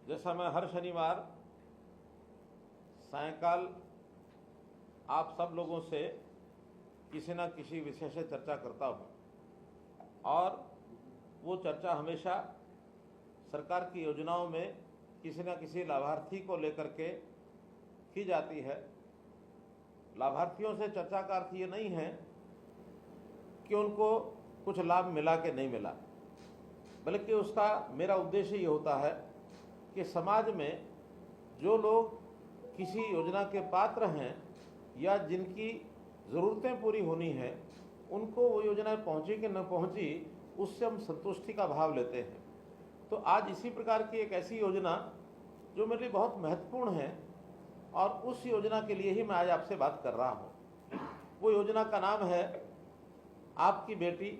जैसा मैं हर शनिवार सायंकाल आप सब लोगों से किसी न किसी विषय से चर्चा करता हूँ और वो चर्चा हमेशा सरकार की योजनाओं में किसी न किसी लाभार्थी को लेकर के की जाती है। लाभार्थियों से चर्चा का अर्थ ये नहीं है कि उनको कुछ लाभ मिला कि नहीं मिला, बल्कि उसका मेरा उद्देश्य ये होता है कि समाज में जो लोग किसी योजना के पात्र हैं या जिनकी ज़रूरतें पूरी होनी हैं, उनको वो योजनाएं पहुंची कि न पहुंची, उससे हम संतुष्टि का भाव लेते हैं। तो आज इसी प्रकार की एक ऐसी योजना जो मेरे लिए बहुत महत्वपूर्ण है और उस योजना के लिए ही मैं आज आपसे बात कर रहा हूँ। वो योजना का नाम है आपकी बेटी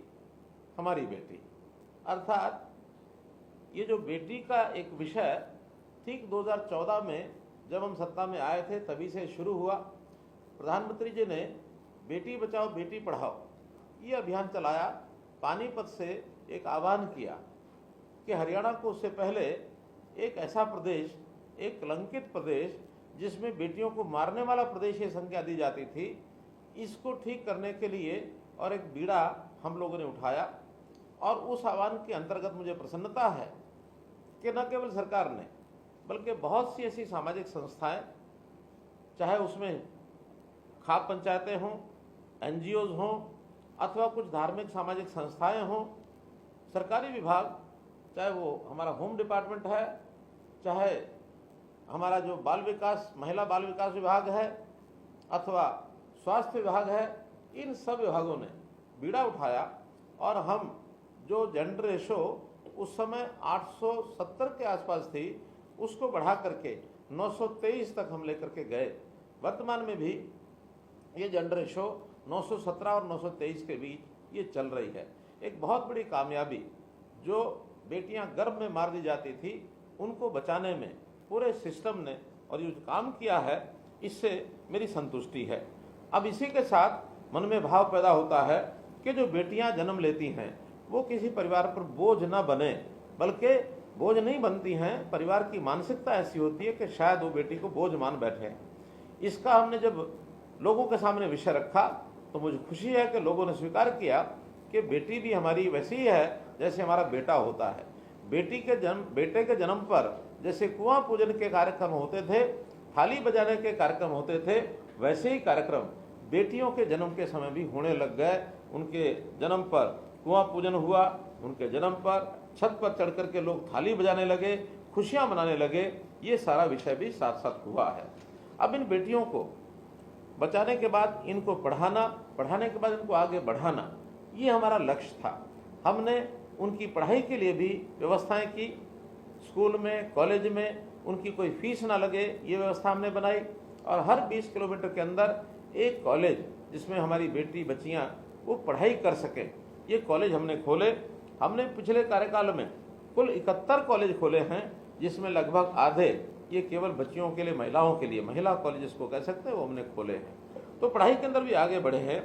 हमारी बेटी। अर्थात ये जो बेटी का एक विषय ठीक 2014 में जब हम सत्ता में आए थे तभी से शुरू हुआ। प्रधानमंत्री जी ने बेटी बचाओ बेटी पढ़ाओ ये अभियान चलाया। पानीपत से एक आह्वान किया कि हरियाणा को उससे पहले एक ऐसा प्रदेश, एक कलंकित प्रदेश जिसमें बेटियों को मारने वाला प्रदेश ये संज्ञा दी जाती थी, इसको ठीक करने के लिए और एक बीड़ा हम लोगों ने उठाया। और उस आह्वान के अंतर्गत मुझे प्रसन्नता है कि न केवल सरकार ने बल्कि बहुत सी ऐसी सामाजिक संस्थाएं, चाहे उसमें खाप पंचायतें हों, एनजीओज हों अथवा कुछ धार्मिक सामाजिक संस्थाएं हों, सरकारी विभाग, चाहे वो हमारा होम डिपार्टमेंट है, चाहे हमारा जो बाल विकास महिला बाल विकास विभाग है अथवा स्वास्थ्य विभाग है, इन सब विभागों ने बीड़ा उठाया और हम जो जेंडर रेशो उस समय 870 के आसपास थी उसको बढ़ा करके 923 तक हम लेकर के गए। वर्तमान में भी ये जेंडर रेशो 917 और 923 के बीच ये चल रही है। एक बहुत बड़ी कामयाबी। जो बेटियां गर्भ में मार दी जाती थी उनको बचाने में पूरे सिस्टम ने और ये काम किया है, इससे मेरी संतुष्टि है। अब इसी के साथ मन में भाव पैदा होता है कि जो बेटियां जन्म लेती हैं वो किसी परिवार पर बोझ न बने, बल्कि बोझ नहीं बनती हैं। परिवार की मानसिकता ऐसी होती है कि शायद वो बेटी को बोझ मान बैठे। इसका हमने जब लोगों के सामने विषय रखा तो मुझे खुशी है कि लोगों ने स्वीकार किया कि बेटी भी हमारी वैसी ही है जैसे हमारा बेटा होता है। बेटे के जन्म पर जैसे कुआं पूजन के कार्यक्रम होते थे, थाली बजाने के कार्यक्रम होते थे, वैसे ही कार्यक्रम बेटियों के जन्म के समय भी होने लग गए। उनके जन्म पर कुआं पूजन हुआ, उनके जन्म पर छत पर चढ़ कर के लोग थाली बजाने लगे, खुशियां मनाने लगे। ये सारा विषय भी साथ साथ हुआ है। अब इन बेटियों को बचाने के बाद इनको पढ़ाना, पढ़ाने के बाद इनको आगे बढ़ाना, ये हमारा लक्ष्य था। हमने उनकी पढ़ाई के लिए भी व्यवस्थाएं की। स्कूल में, कॉलेज में उनकी कोई फीस ना लगे, ये व्यवस्था हमने बनाई। और हर 20 किलोमीटर के अंदर एक कॉलेज जिसमें हमारी बेटी बच्चियां वो पढ़ाई कर सकें, ये कॉलेज हमने खोले। हमने पिछले कार्यकाल में कुल 71 कॉलेज खोले हैं, जिसमें लगभग आधे ये केवल बच्चियों के लिए, महिलाओं के लिए, महिला कॉलेज इसको कह सकते हैं, वो हमने खोले हैं। तो पढ़ाई के अंदर भी आगे बढ़े हैं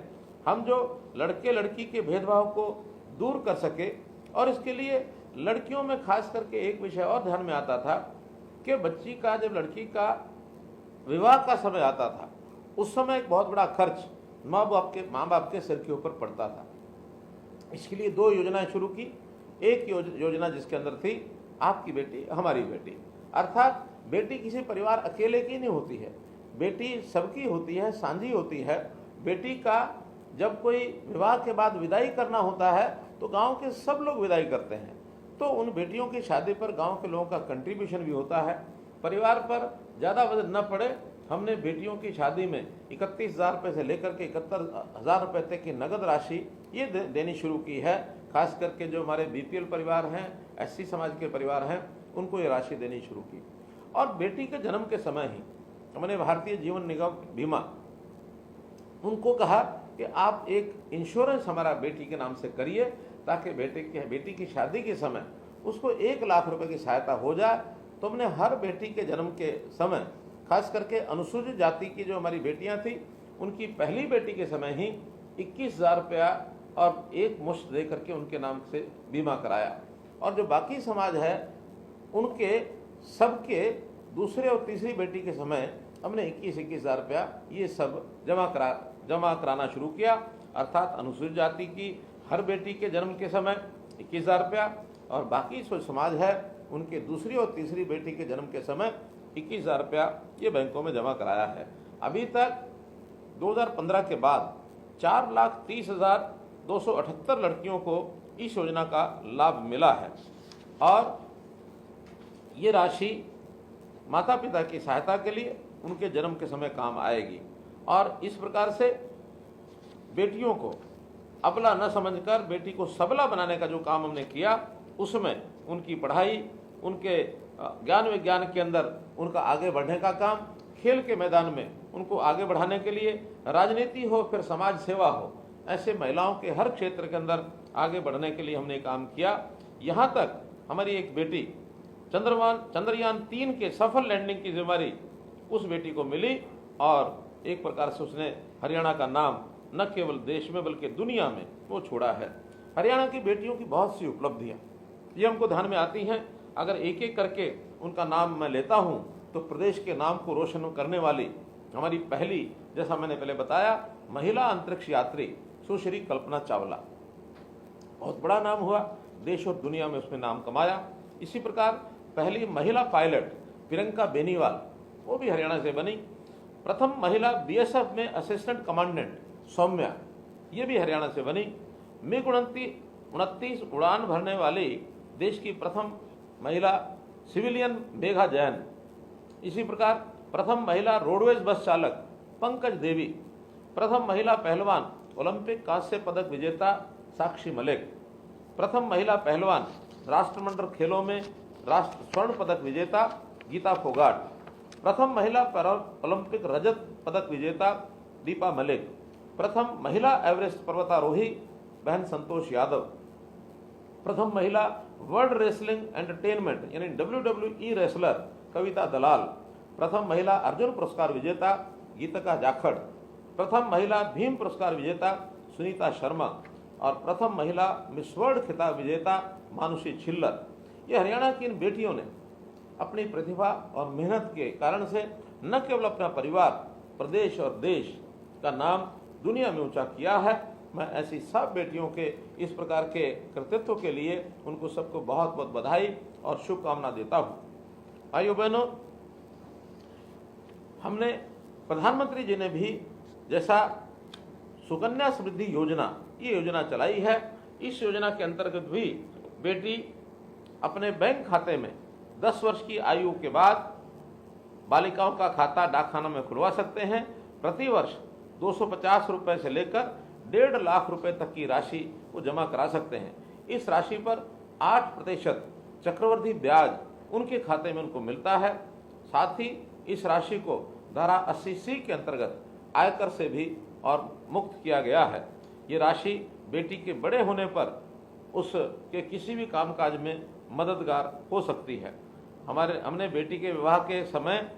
हम। जो लड़के लड़की के भेदभाव को दूर कर सके, और इसके लिए लड़कियों में खास करके एक विषय और ध्यान में आता था कि बच्ची का, जब लड़की का विवाह का समय आता था उस समय एक बहुत बड़ा खर्च माँ बाप के सिर के ऊपर पड़ता था। इसके लिए 2 योजनाएं शुरू की। एक योजना जिसके अंदर थी आपकी बेटी हमारी बेटी। अर्थात बेटी किसी परिवार अकेले की नहीं होती है, बेटी सबकी होती है, साझी होती है। बेटी का जब कोई विवाह के बाद विदाई करना होता है तो गांव के सब लोग विदाई करते हैं, तो उन बेटियों की शादी पर गांव के लोगों का कंट्रीब्यूशन भी होता है। परिवार पर ज़्यादा वजन न पड़े, हमने बेटियों की शादी में 31,000 रुपये से लेकर के 71,000 रुपये तक की नगद राशि ये देनी शुरू की है। खास करके जो हमारे BPL परिवार हैं, SC समाज के परिवार हैं, उनको ये राशि देनी शुरू की। और बेटी के जन्म के समय ही हमने भारतीय जीवन निगम बीमा उनको कहा कि आप एक इंश्योरेंस हमारा बेटी के नाम से करिए, ताकि बेटी की शादी के समय उसको 1 लाख रुपए की सहायता हो जाए। तो हमने हर बेटी के जन्म के समय, खास करके अनुसूचित जाति की जो हमारी बेटियां थी, उनकी पहली बेटी के समय ही 21,000 रुपया और एक मुश्त दे करके उनके नाम से बीमा कराया। और जो बाकी समाज है उनके सबके दूसरे और तीसरी बेटी के समय हमने 21,000 रुपया ये सब जमा कराना शुरू किया। अर्थात अनुसूचित जाति की हर बेटी के जन्म के समय 21,000 रुपया और बाकी जो समाज है उनके दूसरी और तीसरी बेटी के जन्म के समय 21,000 रुपया ये बैंकों में जमा कराया है। अभी तक 2015 के बाद 4,30,278 लड़कियों को इस योजना का लाभ मिला है और ये राशि माता पिता की सहायता के लिए उनके जन्म के समय काम आएगी। और इस प्रकार से बेटियों को अबला न समझकर बेटी को सबला बनाने का जो काम हमने किया, उसमें उनकी पढ़ाई, उनके ज्ञान विज्ञान के अंदर उनका आगे बढ़ने का काम, खेल के मैदान में उनको आगे बढ़ाने के लिए, राजनीति हो फिर समाज सेवा हो, ऐसे महिलाओं के हर क्षेत्र के अंदर आगे बढ़ने के लिए हमने काम किया। यहाँ तक हमारी एक बेटी चंद्रयान 3 के सफल लैंडिंग की जिम्मेदारी उस बेटी को मिली और एक प्रकार से उसने हरियाणा का नाम न केवल देश में बल्कि दुनिया में वो छोड़ा है। हरियाणा की बेटियों की बहुत सी उपलब्धियां ये हमको ध्यान में आती हैं। अगर एक एक करके उनका नाम मैं लेता हूं तो प्रदेश के नाम को रोशन करने वाली हमारी पहली, जैसा मैंने पहले बताया, महिला अंतरिक्ष यात्री सुश्री कल्पना चावला, बहुत बड़ा नाम हुआ, देश और दुनिया में उसने नाम कमाया। इसी प्रकार पहली महिला पायलट प्रियंका बेनीवाल, वो भी हरियाणा से बनी। प्रथम महिला बीएसएफ में असिस्टेंट कमांडेंट सौम्या, ये भी हरियाणा से बनी। मिग 29 उड़ान भरने वाली देश की प्रथम महिला सिविलियन मेघा जैन। इसी प्रकार प्रथम महिला रोडवेज बस चालक पंकज देवी, प्रथम महिला पहलवान ओलंपिक कांस्य पदक विजेता साक्षी मलिक, प्रथम महिला पहलवान राष्ट्रमंडल खेलों में राष्ट्र स्वर्ण पदक विजेता गीता फोगाट, प्रथम महिला ओलंपिक रजत पदक विजेता दीपा मलिक, प्रथम महिला एवरेस्ट पर्वतारोही बहन संतोष यादव, प्रथम महिला वर्ल्ड रेसलिंग एंटरटेनमेंट यानी WWE रेसलर कविता दलाल, प्रथम महिला अर्जुन पुरस्कार विजेता गीतिका जाखड़, प्रथम महिला भीम पुरस्कार विजेता सुनीता शर्मा और प्रथम महिला मिस वर्ल्ड खिताब विजेता मानुषी छिल्लर। ये हरियाणा की इन बेटियों ने अपनी प्रतिभा और मेहनत के कारण से न केवल अपना परिवार, प्रदेश और देश का नाम दुनिया में ऊंचा किया है। मैं ऐसी सब बेटियों के इस प्रकार के कृतित्व के लिए उनको सबको बहुत बहुत बधाई और शुभकामना देता हूं। भाइयों बहनों, हमने प्रधानमंत्री जी ने भी जैसा सुकन्या समृद्धि योजना, ये योजना चलाई है, इस योजना के अंतर्गत भी बेटी अपने बैंक खाते में 10 वर्ष की आयु के बाद बालिकाओं का खाता डाकखाना में खुलवा सकते हैं। प्रतिवर्ष 250 रुपए से लेकर 1.5 लाख रुपए तक की राशि वो जमा करा सकते हैं। इस राशि पर 8% चक्रवृद्धि ब्याज उनके खाते में उनको मिलता है। साथ ही इस राशि को धारा 80C के अंतर्गत आयकर से भी और मुक्त किया गया है। ये राशि बेटी के बड़े होने पर उसके किसी भी कामकाज में मददगार हो सकती है। हमने बेटी के विवाह के समय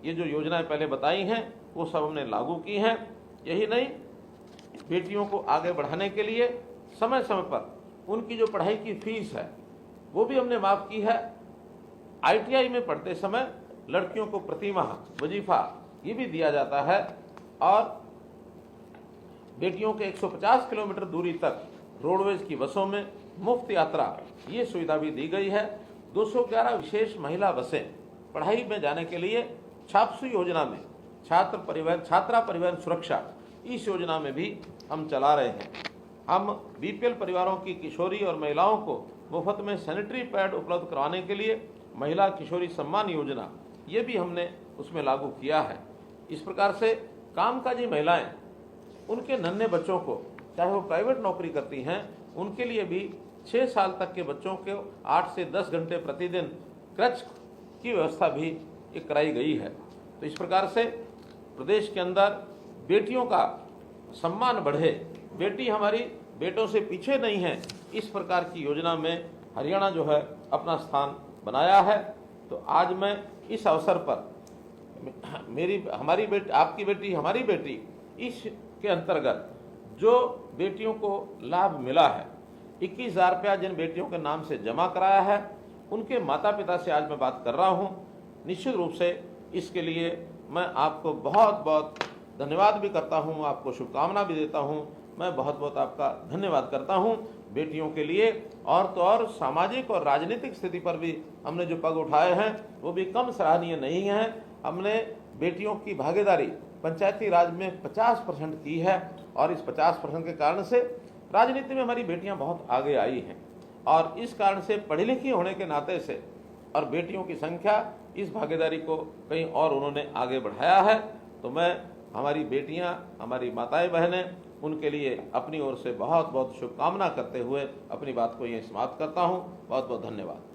ये जो योजनाएं पहले बताई हैं वो सब हमने लागू की हैं। यही नहीं, बेटियों को आगे बढ़ाने के लिए समय समय पर उनकी जो पढ़ाई की फीस है वो भी हमने माफ की है। ITI में पढ़ते समय लड़कियों को प्रतिमाह वजीफा ये भी दिया जाता है और बेटियों के 150 किलोमीटर दूरी तक रोडवेज की बसों में मुफ्त यात्रा ये सुविधा भी दी गई है। 211 विशेष महिला बसें पढ़ाई में जाने के लिए छापसू योजना में छात्रा परिवहन सुरक्षा इस योजना में भी हम चला रहे हैं। हम BPL परिवारों की किशोरी और महिलाओं को मुफ्त में सैनिटरी पैड उपलब्ध करवाने के लिए महिला किशोरी सम्मान योजना ये भी हमने उसमें लागू किया है। इस प्रकार से कामकाजी महिलाएं उनके नन्हे बच्चों को, चाहे वो प्राइवेट नौकरी करती हैं, उनके लिए भी 6 साल तक के बच्चों को 8 से 10 घंटे प्रतिदिन क्रच की व्यवस्था भी कराई गई है। तो इस प्रकार से प्रदेश के अंदर बेटियों का सम्मान बढ़े, बेटी हमारी बेटों से पीछे नहीं है, इस प्रकार की योजना में हरियाणा जो है अपना स्थान बनाया है। तो आज मैं इस अवसर पर हमारी बेटी, आपकी बेटी, हमारी बेटी, इसके अंतर्गत जो बेटियों को लाभ मिला है, 21,000 रुपया जिन बेटियों के नाम से जमा कराया है उनके माता पिता से आज मैं बात कर रहा हूं। निश्चित रूप से इसके लिए मैं आपको बहुत बहुत धन्यवाद भी करता हूं, आपको शुभकामना भी देता हूं। मैं बहुत बहुत आपका धन्यवाद करता हूं बेटियों के लिए। और तो और सामाजिक और राजनीतिक स्थिति पर भी हमने जो पग उठाए हैं वो भी कम सराहनीय नहीं है। हमने बेटियों की भागीदारी पंचायती राज में 50% की है और इस 50% के कारण से राजनीति में हमारी बेटियां बहुत आगे आई हैं। और इस कारण से पढ़ी लिखी होने के नाते से और बेटियों की संख्या इस भागीदारी को कहीं और उन्होंने आगे बढ़ाया है। तो मैं हमारी बेटियां, हमारी माताएं बहनें, उनके लिए अपनी ओर से बहुत बहुत शुभकामना करते हुए अपनी बात को यहीं समाप्त करता हूं। बहुत बहुत धन्यवाद।